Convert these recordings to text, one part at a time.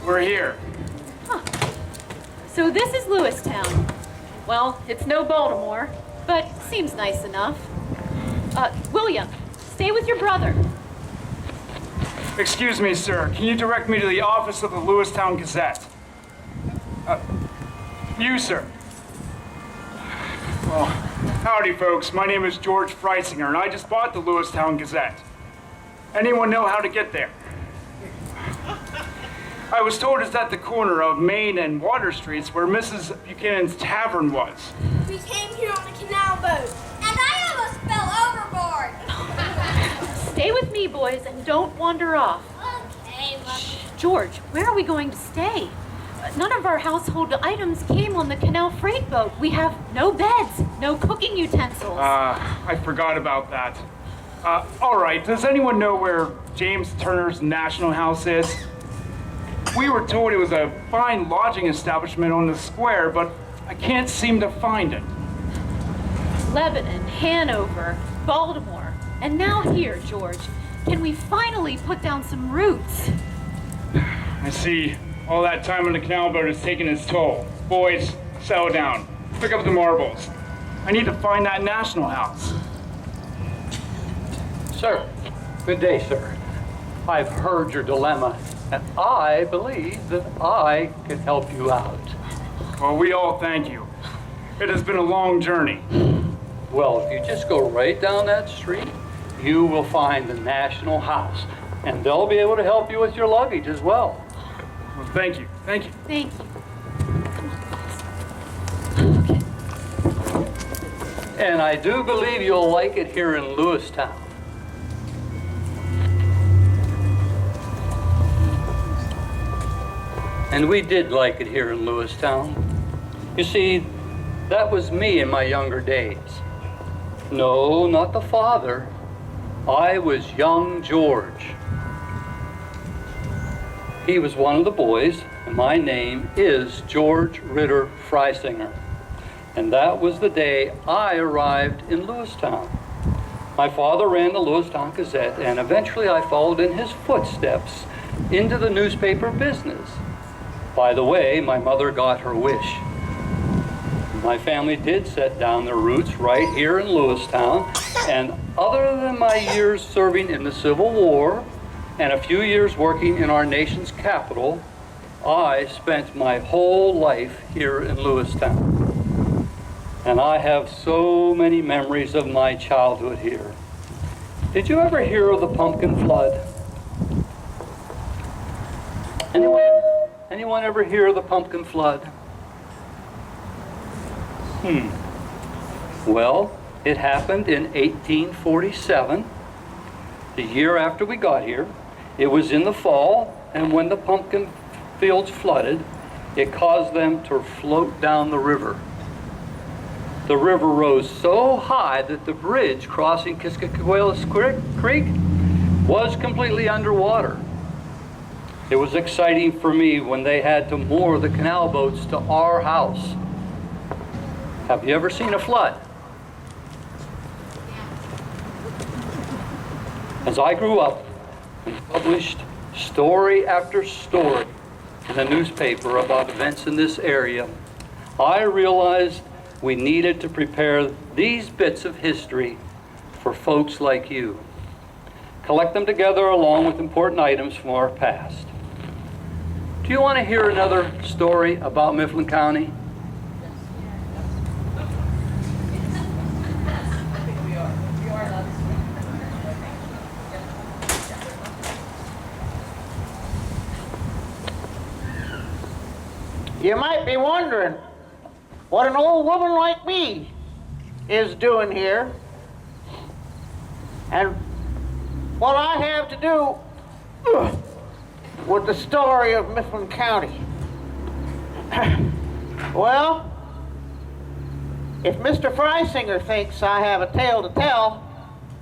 We're here. Huh. So this is Lewistown. Well, it's no Baltimore, but seems nice enough. William, stay with your brother. Excuse me, sir. Can you direct me to the office of the Lewistown Gazette? You, sir. Well, howdy, folks. My name is George Freisinger, and I just bought the Lewistown Gazette. Anyone know how to get there? I was told it's at the corner of Main and Water Streets where Mrs. Buchanan's Tavern was. We came here on a canal boat, and I almost fell overboard. Stay with me, boys, and don't wander off. Okay, Mother. George, where are we going to stay? None of our household items came on the canal freight boat. We have no beds, no cooking utensils. I forgot about that. All right, does anyone know where James Turner's National House is? We were told it was a fine lodging establishment on the square, but I can't seem to find it. Lebanon, Hanover, Baltimore, and now here, George. Can we finally put down some roots? I see. All that time on the canal boat has taken its toll. Boys, settle down. Pick up the marbles. I need to find that National House. Sir, good day, sir. I've heard your dilemma, and I believe that I can help you out. Well, we all thank you. It has been a long journey. Well, if you just go right down that street, you will find the National House, and they'll be able to help you with your luggage as well. Well, thank you. Thank you. Thank you. Come on, boys. Okay. And I do believe you'll like it here in Lewistown. And we did like it here in Lewistown. You see, that was me in my younger days. No, not the father. I was young George. He was one of the boys, and my name is George Ritter Freisinger. And that was the day I arrived in Lewistown. My father ran the Lewistown Gazette, and eventually I followed in his footsteps into the newspaper business. By the way, my mother got her wish. My family did set down their roots right here in Lewistown, and other than my years serving in the Civil War and a few years working in our nation's capital, I spent my whole life here in Lewistown. And I have so many memories of my childhood here. Did you ever hear of the pumpkin flood? Anyone ever hear of the pumpkin flood? Well, it happened in 1847, the year after we got here. It was in the fall, and when the pumpkin fields flooded, it caused them to float down the river. The river rose so high that the bridge crossing Kisquequilas Creek was completely underwater. It was exciting for me when they had to moor the canal boats to our house. Have you ever seen a flood? As I grew up and published story after story in the newspaper about events in this area, I realized we needed to prepare these bits of history for folks like you. Collect them together along with important items from our past. Do you want to hear another story about Mifflin County? You might be wondering, what an old woman like me is doing here and what I have to do with the story of Mifflin County. Well, if Mr. Freisinger thinks I have a tale to tell,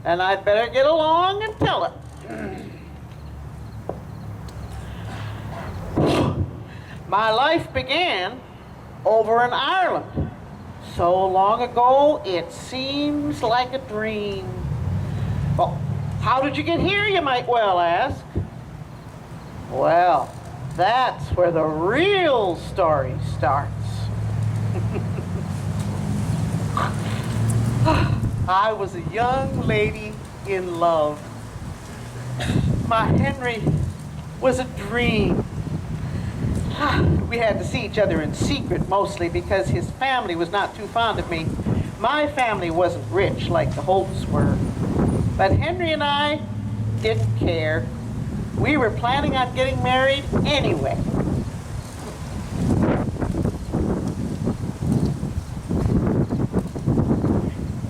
then I'd better get along and tell it. My life began over in Ireland. So long ago, it seems like a dream. Well, how did you get here, you might well ask? Well, that's where the real story starts. I was a young lady in love. My Henry was a dream. We had to see each other in secret, mostly because his family was not too fond of me. My family wasn't rich like the Holts were. But Henry and I didn't care. We were planning on getting married anyway.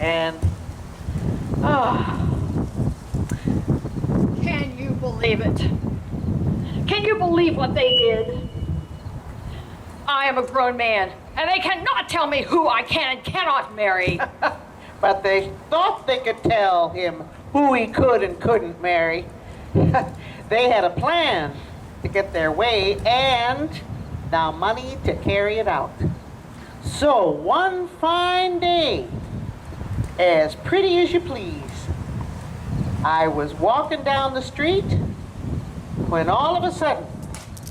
And, Can you believe it? Can you believe what they did? I am a grown man, and they cannot tell me who I can and cannot marry. but they thought they could tell him who he could and couldn't marry. They had a plan to get their way and the money to carry it out. So one fine day, as pretty as you please, I was walking down the street when all of a sudden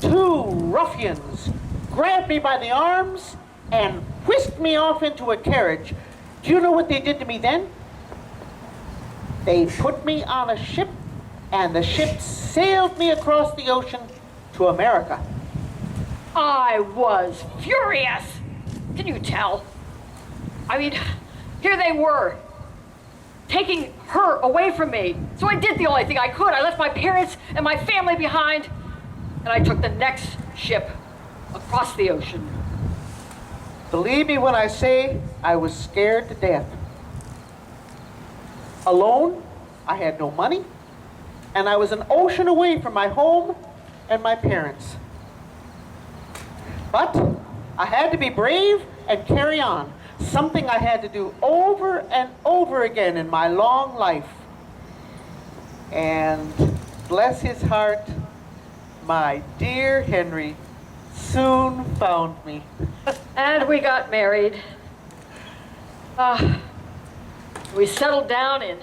2 ruffians grabbed me by the arms and whisked me off into a carriage. Do you know what they did to me then? They put me on a ship, and the ship sailed me across the ocean to America. I was furious. Can you tell? I mean, here they were, taking her away from me. So I did the only thing I could. I left my parents and my family behind, and I took the next ship across the ocean. Believe me when I say I was scared to death. Alone, I had no money, and I was an ocean away from my home and my parents. But I had to be brave and carry on, something I had to do over and over again in my long life. And bless his heart, my dear Henry soon found me. And we got married. We settled down in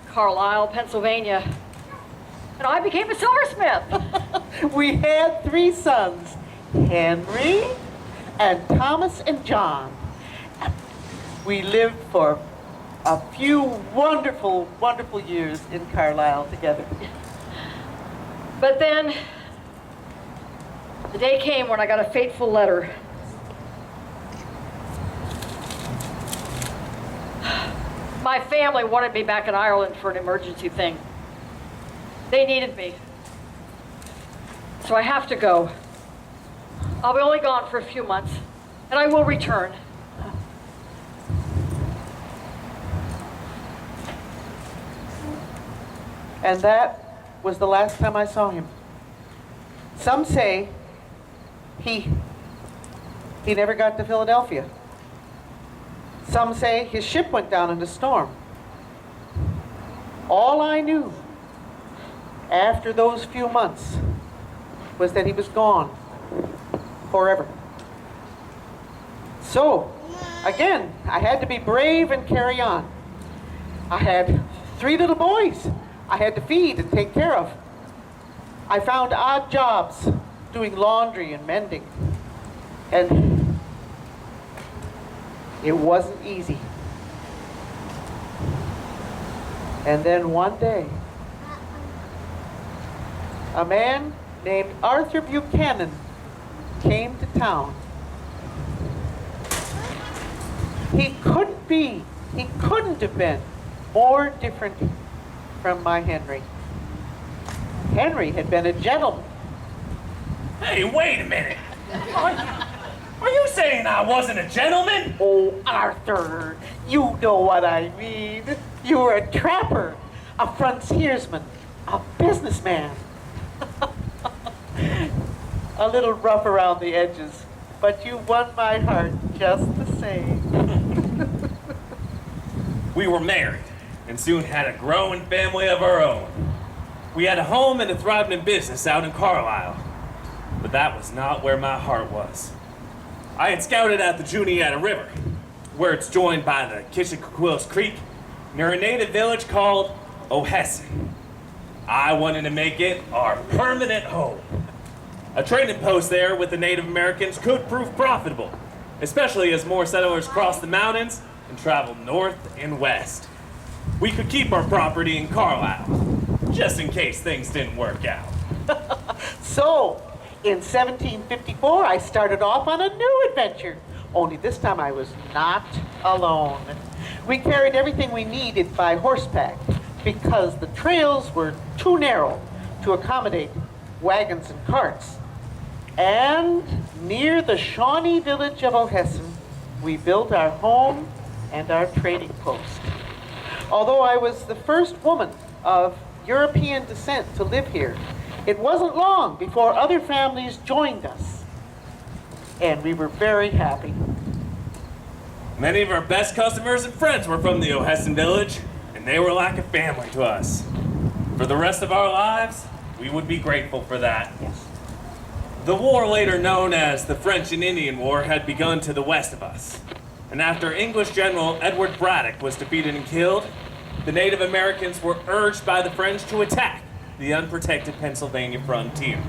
Carlisle, Pennsylvania, and I became a silversmith. We had 3 sons, Henry and Thomas and John. We lived for a few wonderful, wonderful years in Carlisle together. But then, the day came when I got a fateful letter. My family wanted me back in Ireland for an emergency thing. They needed me. So I have to go. I'll be only gone for a few months, and I will return. And that was the last time I saw him. Some say he never got to Philadelphia. Some say his ship went down in a storm. All I knew after those few months was that he was gone forever. So, again, I had to be brave and carry on. I had 3 little boys I had to feed and take care of. I found odd jobs doing laundry and mending. And it wasn't easy. And then one day, a man named Arthur Buchanan came to town. He couldn't have been more different from my Henry. Henry had been a gentleman. Hey, wait a minute. Are you saying I wasn't a gentleman? Oh, Arthur, you know what I mean. You were a trapper, a frontiersman, a businessman. A little rough around the edges, but you won my heart just the same. We were married and soon had a growing family of our own. We had a home and a thriving business out in Carlisle, but that was not where my heart was. I had scouted out the Juniata River, where it's joined by the Kishiquills Creek, near a native village called Ohesson. I wanted to make it our permanent home. A trading post there with the Native Americans could prove profitable, especially as more settlers crossed the mountains and traveled north and west. We could keep our property in Carlisle, just in case things didn't work out. So, in 1754, I started off on a new adventure. Only this time I was not alone. We carried everything we needed by horseback because the trails were too narrow to accommodate wagons and carts. And near the Shawnee village of Ohesson, we built our home and our trading post. Although I was the first woman of European descent to live here, it wasn't long before other families joined us. And we were very happy. Many of our best customers and friends were from the Ohesson village, and they were like a family to us. For the rest of our lives, we would be grateful for that. Yes. The war later known as the French and Indian War had begun to the west of us. And after English General Edward Braddock was defeated and killed, the Native Americans were urged by the French to attack the unprotected Pennsylvania frontier.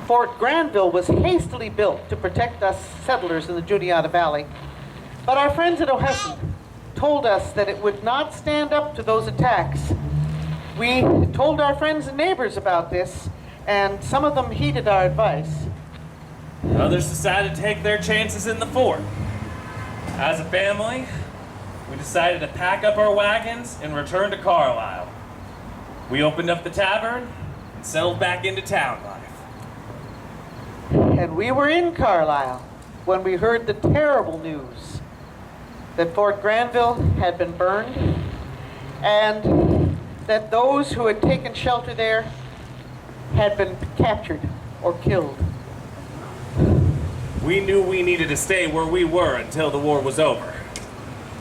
Fort Granville was hastily built to protect us settlers in the Juniata Valley. But our friends at Ohesson told us that it would not stand up to those attacks. We told our friends and neighbors about this, and some of them heeded our advice. Others decided to take their chances in the fort. As a family, we decided to pack up our wagons and return to Carlisle. We opened up the tavern and settled back into town life. And we were in Carlisle when we heard the terrible news that Fort Granville had been burned and that those who had taken shelter there had been captured or killed. We knew we needed to stay where we were until the war was over.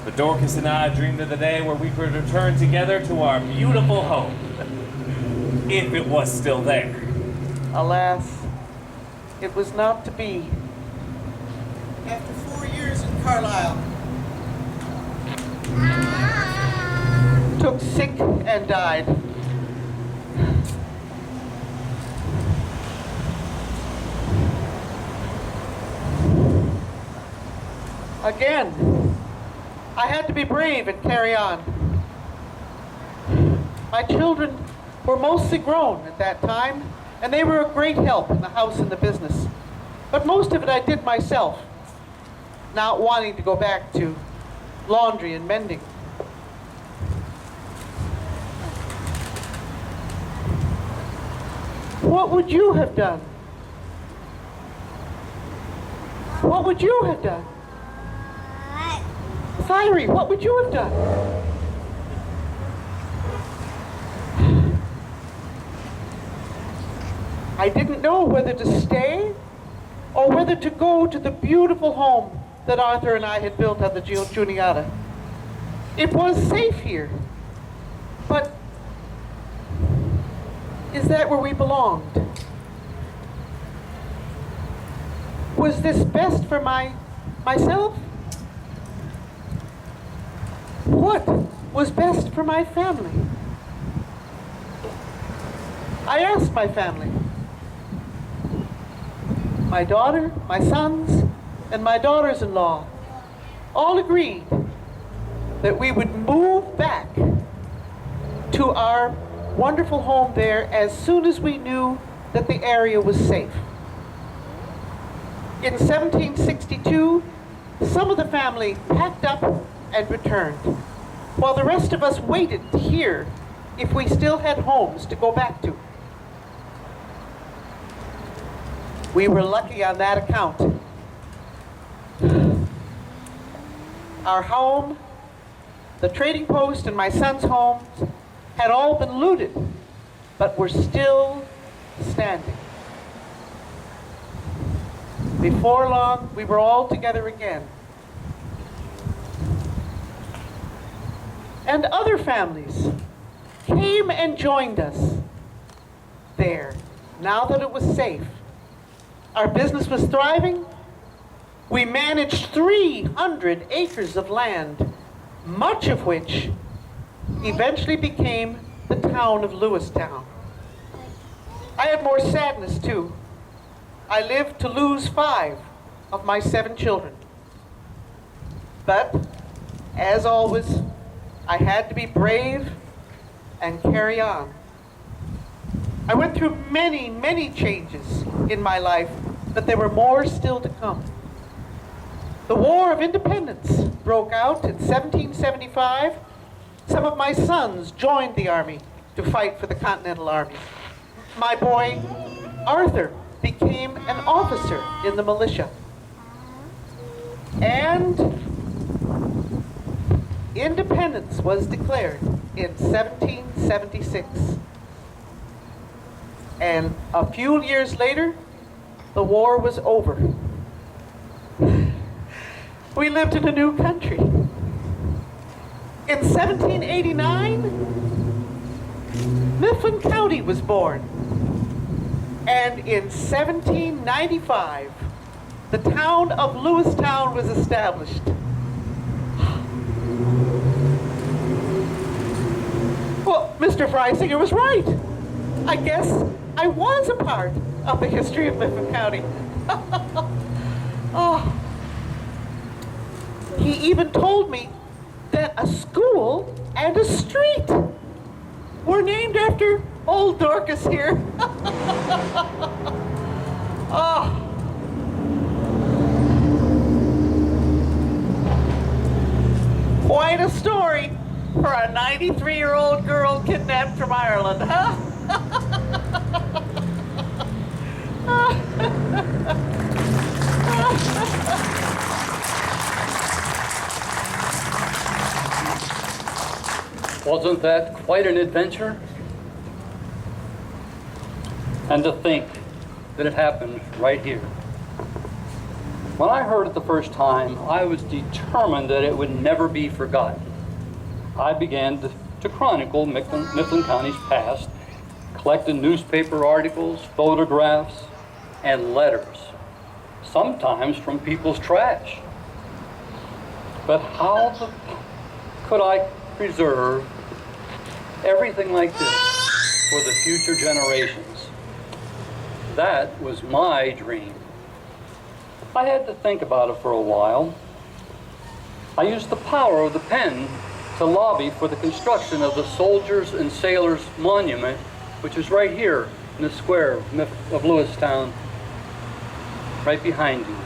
But Dorcas and I dreamed of the day where we could return together to our beautiful home, if it was still there. Alas, it was not to be. After 4 years in Carlisle, took sick and died. Again, I had to be brave and carry on. My children were mostly grown at that time, and they were a great help in the house and the business. But most of it I did myself, not wanting to go back to laundry and mending. What would you have done? What would you have done? Fiery, what would you have done? I didn't know whether to stay or whether to go to the beautiful home that Arthur and I had built at the Juniata. It was safe here, but is that where we belonged? Was this best for myself? What was best for my family? I asked my family. My daughter, my sons, and my daughters-in-law all agreed that we would move back to our wonderful home there as soon as we knew that the area was safe. In 1762, some of the family packed up and returned, while the rest of us waited to hear if we still had homes to go back to. We were lucky on that account. Our home, the trading post, and my son's homes had all been looted, but were still standing. Before long, we were all together again. And other families came and joined us there, now that it was safe. Our business was thriving. We managed 300 acres of land, much of which eventually became the town of Lewistown. I had more sadness too. I lived to lose 5 of my 7 children. But, as always, I had to be brave and carry on. I went through many, many changes in my life, but there were more still to come. The War of Independence broke out in 1775. Some of my sons joined the Army to fight for the Continental Army. My boy, Arthur, became an officer in the militia. And independence was declared in 1776. And a few years later, the war was over. We lived in a new country. In 1789, Mifflin County was born. And in 1795, the town of Lewistown was established. Well, Mr. Freisinger was right. I guess I was a part of the history of Mifflin County. Oh. He even told me that a school and a street were named after old Dorcas here. Oh. Quite a story for a 93-year-old girl kidnapped from Ireland, huh? Wasn't that quite an adventure? And to think that it happened right here. When I heard it the first time, I was determined that it would never be forgotten. I began to chronicle Mifflin County's past, collected newspaper articles, photographs, and letters, sometimes from people's trash. But how could I preserve everything like this for the future generations? That was my dream. I had to think about it for a while. I used the power of the pen to lobby for the construction of the Soldiers and Sailors Monument, which is right here in the square of Lewistown, right behind you.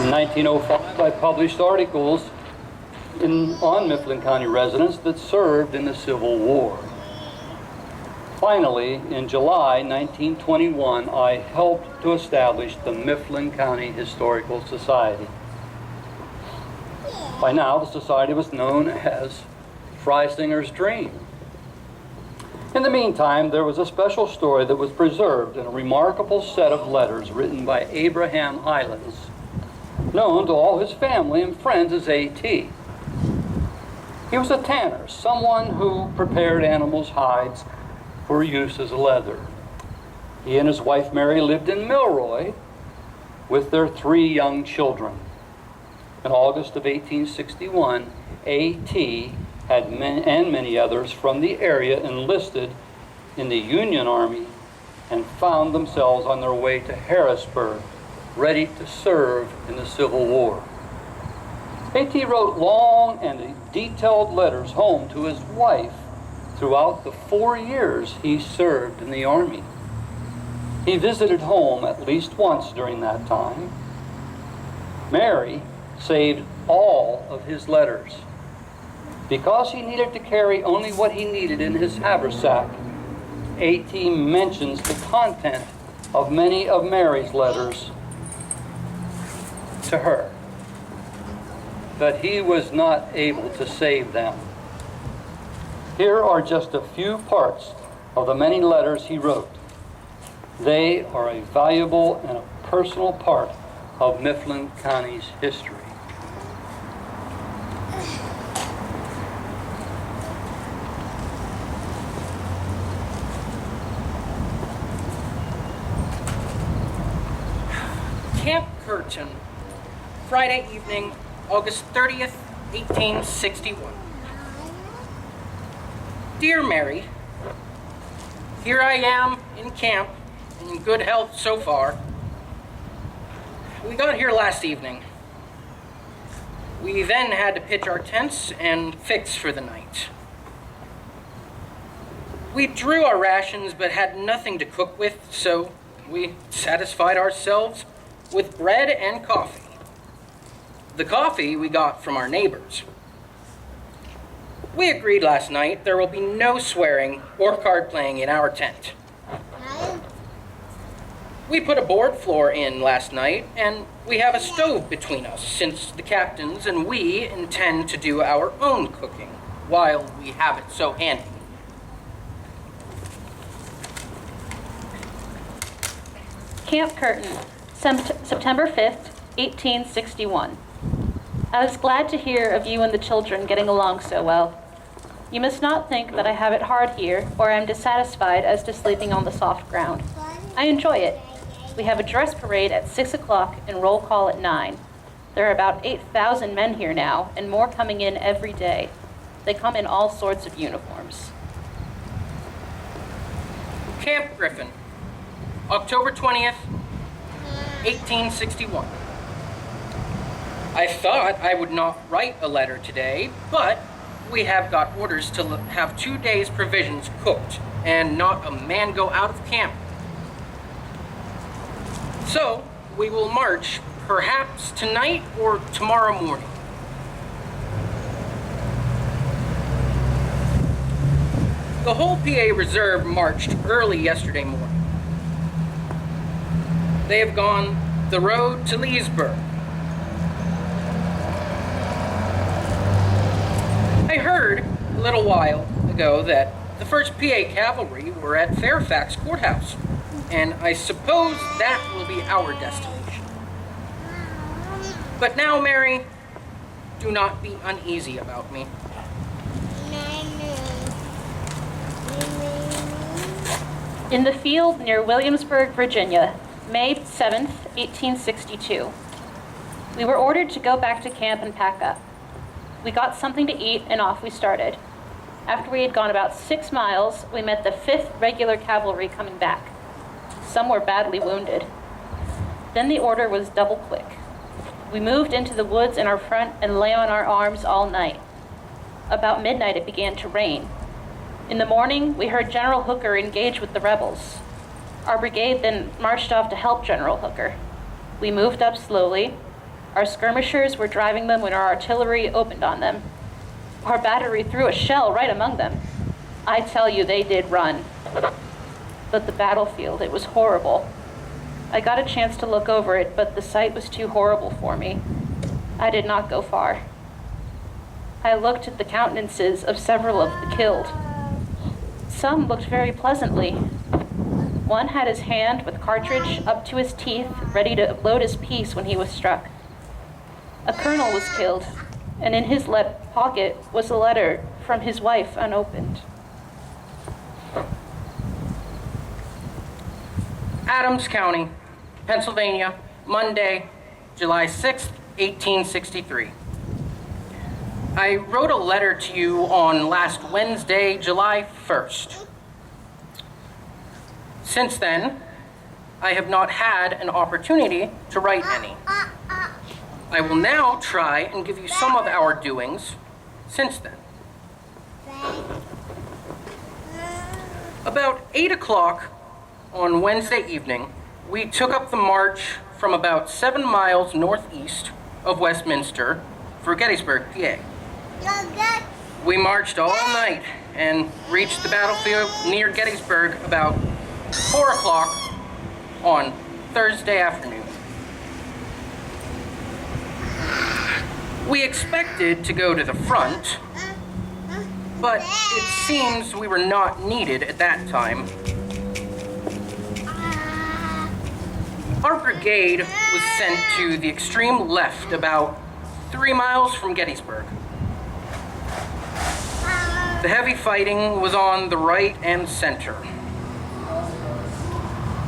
In 1905, I published articles on Mifflin County residents that served in the Civil War. Finally, in July 1921, I helped to establish the Mifflin County Historical Society. By now, the society was known as Freisinger's Dream. In the meantime, there was a special story that was preserved in a remarkable set of letters written by Abraham Highlands, known to all his family and friends as A.T. He was a tanner, someone who prepared animals' hides for use as leather. He and his wife Mary lived in Milroy with their 3 young children. In August of 1861, A.T. and many others from the area enlisted in the Union Army and found themselves on their way to Harrisburg, ready to serve in the Civil War. A.T. wrote long and detailed letters home to his wife throughout the 4 years he served in the Army. He visited home at least once during that time. Mary saved all of his letters. Because he needed to carry only what he needed in his haversack, A.T. mentions the content of many of Mary's letters to her. that he was not able to save them. Here are just a few parts of the many letters he wrote. They are a valuable and a personal part of Mifflin County's history. Camp Curtin, Friday evening, August 30th, 1861. Dear Mary, here I am in camp, in good health so far. We got here last evening. We then had to pitch our tents and fix for the night. We drew our rations but had nothing to cook with, so we satisfied ourselves with bread and coffee. The coffee we got from our neighbors. We agreed last night there will be no swearing or card playing in our tent. We put a board floor in last night, and we have a stove between us since the captains and we intend to do our own cooking while we have it so handy. Camp Curtin, September 5th, 1861. I was glad to hear of you and the children getting along so well. You must not think that I have it hard here or am dissatisfied as to sleeping on the soft ground. I enjoy it. We have a dress parade at 6 o'clock and roll call at 9. There are about 8,000 men here now, and more coming in every day. They come in all sorts of uniforms. Camp Griffin, October 20th, 1861. I thought I would not write a letter today, but we have got orders to have 2 days' provisions cooked and not a man go out of camp. So, we will march perhaps tonight or tomorrow morning. The whole PA Reserve marched early yesterday morning. They have gone the road to Leesburg. I heard a little while ago that the 1st PA Cavalry were at Fairfax Courthouse, and I suppose that will be our destination. But now, Mary, do not be uneasy about me. In the field near Williamsburg, Virginia, May 7th, 1862. We were ordered to go back to camp and pack up. We got something to eat and off we started. After we had gone about 6 miles, we met the 5th Regular Cavalry coming back. Some were badly wounded. Then the order was double quick. We moved into the woods in our front and lay on our arms all night. About midnight it began to rain. In the morning, we heard General Hooker engage with the rebels. Our brigade then marched off to help General Hooker. We moved up slowly. Our skirmishers were driving them when our artillery opened on them. Our battery threw a shell right among them. I tell you, they did run. But the battlefield, it was horrible. I got a chance to look over it, but the sight was too horrible for me. I did not go far. I looked at the countenances of several of the killed. Some looked very pleasantly. One had his hand with cartridge up to his teeth, ready to load his piece when he was struck. A colonel was killed, and in his pocket was a letter from his wife unopened. Adams County, Pennsylvania, Monday, July 6th, 1863. I wrote a letter to you on last Wednesday, July 1st. Since then, I have not had an opportunity to write any. I will now try and give you some of our doings since then. About 8 o'clock on Wednesday evening, we took up the march from about 7 miles northeast of Westminster for Gettysburg, PA. We marched all night and reached the battlefield near Gettysburg about 4 o'clock on Thursday afternoon. We We expected to go to the front, but it seems we were not needed at that time. Our brigade was sent to the extreme left, about 3 miles from Gettysburg. The heavy fighting was on the right and center.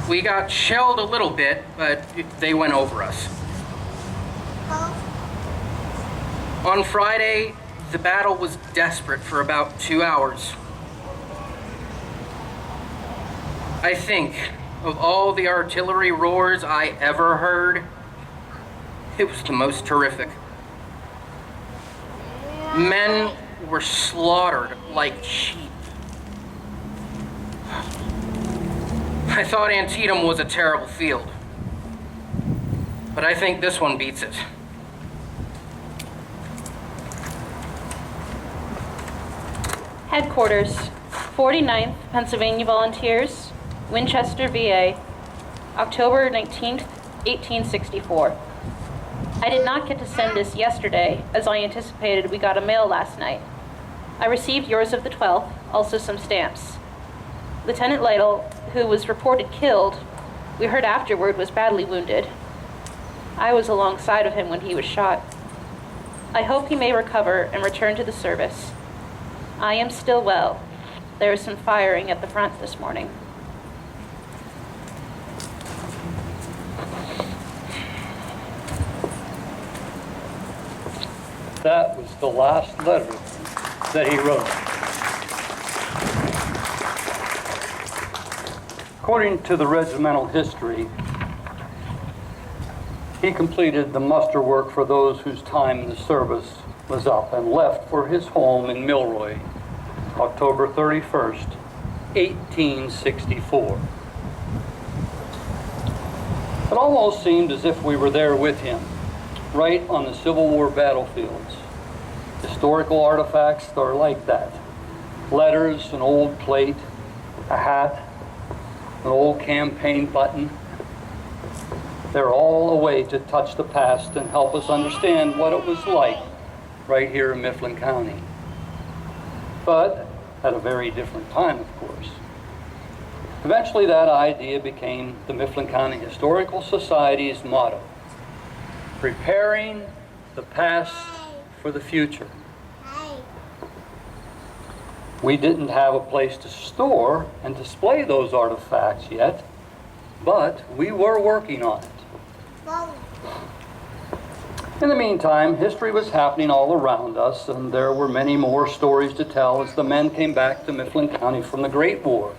We got shelled a little bit, but they went over us. On Friday, the battle was desperate for about 2 hours. I think of all the artillery roars I ever heard, it was the most terrific. Men were slaughtered like sheep. I thought Antietam was a terrible field, but I think this one beats it. Headquarters, 49th Pennsylvania Volunteers, Winchester, VA, October 19th, 1864. I did not get to send this yesterday, as I anticipated we got a mail last night. I received yours of the 12th, also some stamps. Lieutenant Lytle, who was reported killed, we heard afterward was badly wounded. I was alongside of him when he was shot. I hope he may recover and return to the service. I am still well. There is some firing at the front this morning. That was the last letter that he wrote. According to the regimental history, he completed the muster work for those whose time in the service was up and left for his home in Milroy, October 31st, 1864. It almost seemed as if we were there with him, right on the Civil War battlefields. Historical artifacts are like that. Letters, an old plate, a hat, an old campaign button. They're all a way to touch the past and help us understand what it was like right here in Mifflin County. But at a very different time, of course. Eventually that idea became the Mifflin County Historical Society's motto: preparing the past for the future. We didn't have a place to store and display those artifacts yet, but we were working on it. In the meantime, history was happening all around us, and there were many more stories to tell as the men came back to Mifflin County from the Great War,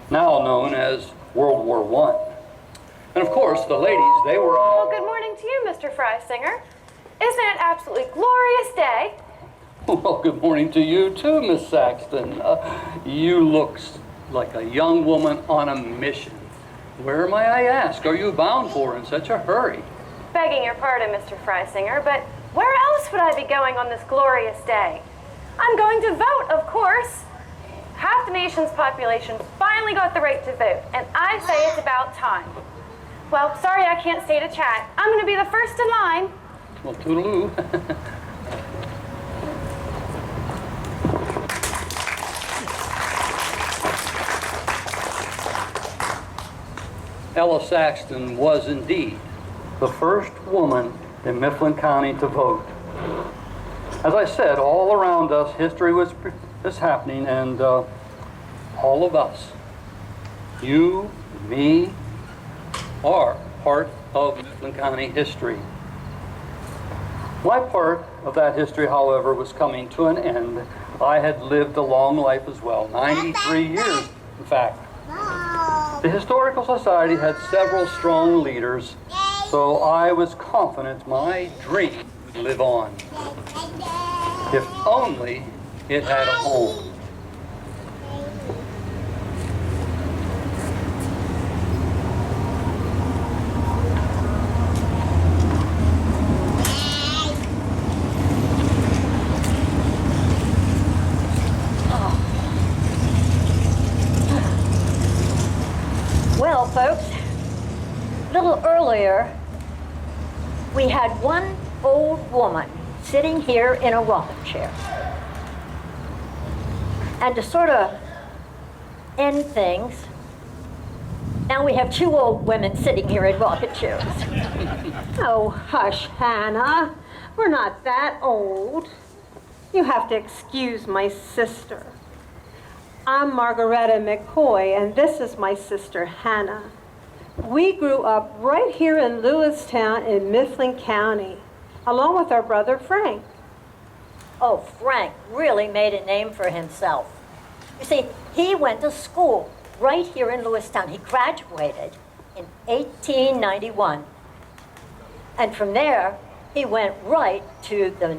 now known as World War I. And of course, the ladies, they were all... Well, good morning to you, Mr. Freisinger. Isn't it an absolutely glorious day? Well, good morning to you too, Miss Saxton. You look like a young woman on a mission. Where, may I ask, are you bound for in such a hurry? Begging your pardon, Mr. Freisinger, but where else would I be going on this glorious day? I'm going to vote, of course. Half the nation's population finally got the right to vote, and I say it's about time. Well, sorry I can't stay to chat. I'm going to be the first in line. Well, toodaloo. Ella Saxton was indeed the first woman in Mifflin County to vote. As I said, all around us, history was happening, and all of us, you, me, are part of Mifflin County history. My part of that history, however, was coming to an end. I had lived a long life as well, 93 years, in fact. The Historical Society had several strong leaders, so I was confident my dream would live on. If only it had a home. Well, folks, a little earlier, we had one old woman sitting here in a rocking chair. And to sort of end things, now we have two old women sitting here in rocking chairs. Oh, hush, Hannah. We're not that old. You have to excuse my sister. I'm Margaretta McCoy, and this is my sister, Hannah. We grew up right here in Lewistown in Mifflin County, along with our brother Frank. Oh, Frank really made a name for himself. You see, he went to school right here in Lewistown. He graduated in 1891. And from there, he went right to the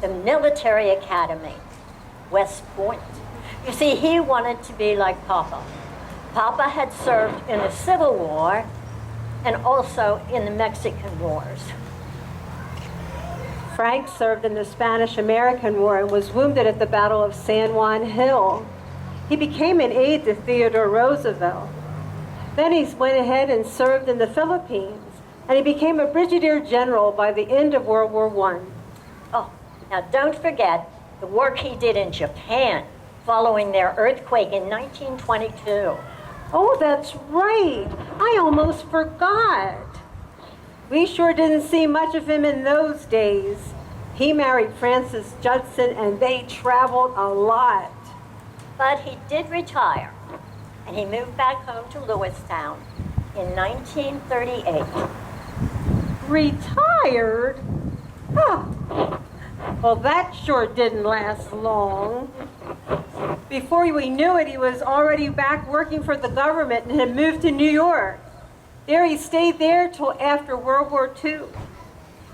military academy, West Point. You see, he wanted to be like Papa. Papa had served in the Civil War and also in the Mexican Wars. Frank served in the Spanish-American War and was wounded at the Battle of San Juan Hill. He became an aide to Theodore Roosevelt. Then he went ahead and served in the Philippines, and he became a brigadier general by the end of World War I. Oh, now don't forget the work he did in Japan following their earthquake in 1922. Oh, that's right. I almost forgot. We sure didn't see much of him in those days. He married Frances Judson, and they traveled a lot. But he did retire, and he moved back home to Lewistown in 1938. Retired? Huh. Well, that sure didn't last long. Before we knew it, he was already back working for the government and had moved to New York. There he stayed there till after World War II.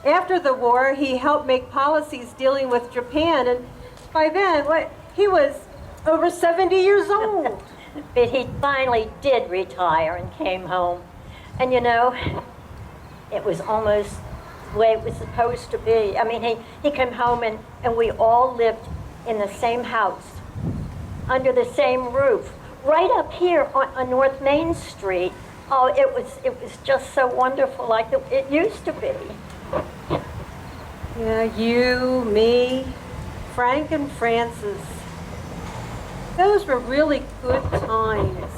After the war, he helped make policies dealing with Japan, and by then, he was over 70 years old. But he finally did retire and came home. And you know, it was almost the way it was supposed to be. I mean, he came home and we all lived in the same house, under the same roof, right up here on North Main Street. Oh, it was just so wonderful, like it used to be. Yeah, you, me, Frank and Frances. Those were really good times.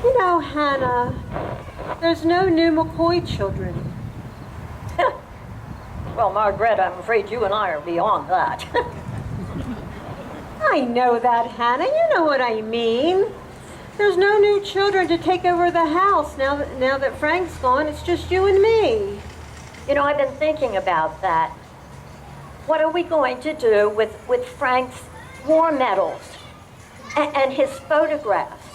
You know, Hannah, there's no new McCoy children. Well, Margaret, I'm afraid you and I are beyond that. I know that, Hannah. You know what I mean. There's no new children to take over the house now that Frank's gone. It's just you and me. You know, I've been thinking about that. What are we going to do with Frank's war medals and his photographs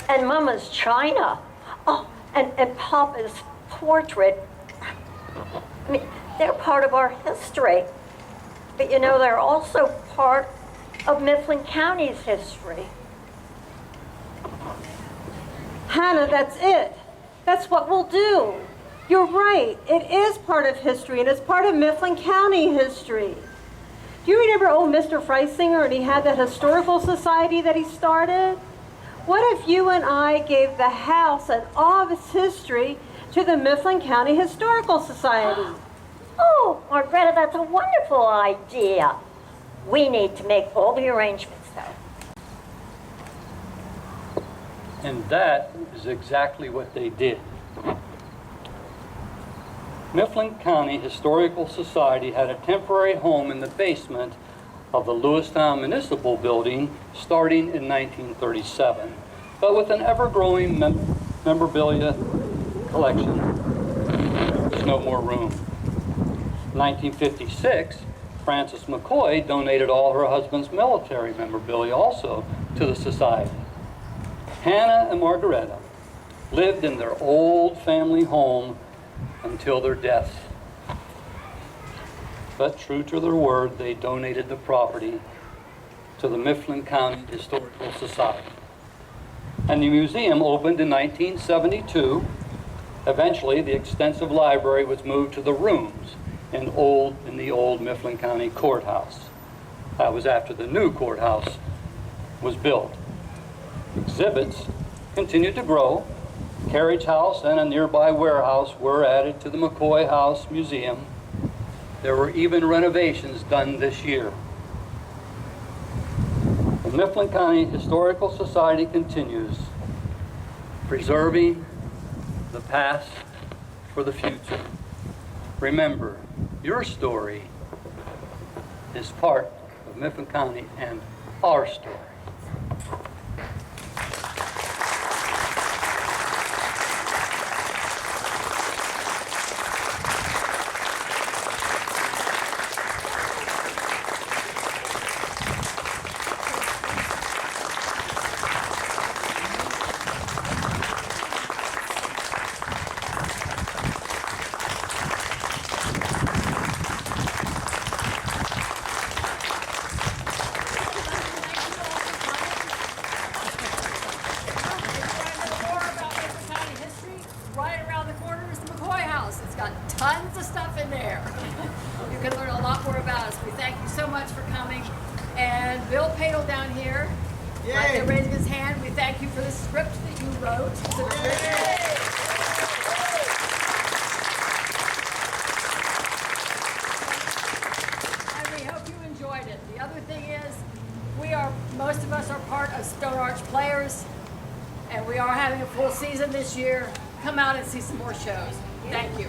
and Mama's china? Oh, and Papa's portrait. I mean, they're part of our history. But you know, they're also part of Mifflin County's history. Hannah, that's it. That's what we'll do. You're right. It is part of history, and it's part of Mifflin County history. Do you remember old Mr. Freisinger, and he had that historical society that he started? What if you and I gave the house and all of its history to the Mifflin County Historical Society? Oh, Margaretta, that's a wonderful idea. We need to make all the arrangements, though. And that is exactly what they did. Mifflin County Historical Society had a temporary home in the basement of the Lewistown Municipal Building starting in 1937, but with an ever-growing memorabilia collection, there was no more room. In 1956, Frances McCoy donated all her husband's military memorabilia also to the society. Hannah and Margaretta lived in their old family home until their deaths. But true to their word, they donated the property to the Mifflin County Historical Society. And the museum opened in 1972. Eventually, the extensive library was moved to the rooms in the old Mifflin County Courthouse. That was after the new courthouse was built. Exhibits continued to grow, carriage house and a nearby warehouse were added to the McCoy House Museum. There were even renovations done this year. The Mifflin County Historical Society continues preserving the past for the future. Remember, your story is part of Mifflin County and our story. Right around the corner is the McCoy House. It's got tons of stuff in there. You can learn a lot more about us. We thank you so much for coming. And Bill Padel down here, right there raising his hand. We thank you for the script that you wrote. It's a and we hope you enjoyed it. The other thing is, most of us are part of Stone Arch Players, and we are having a full season this year. Come out and see some more shows. Thank you.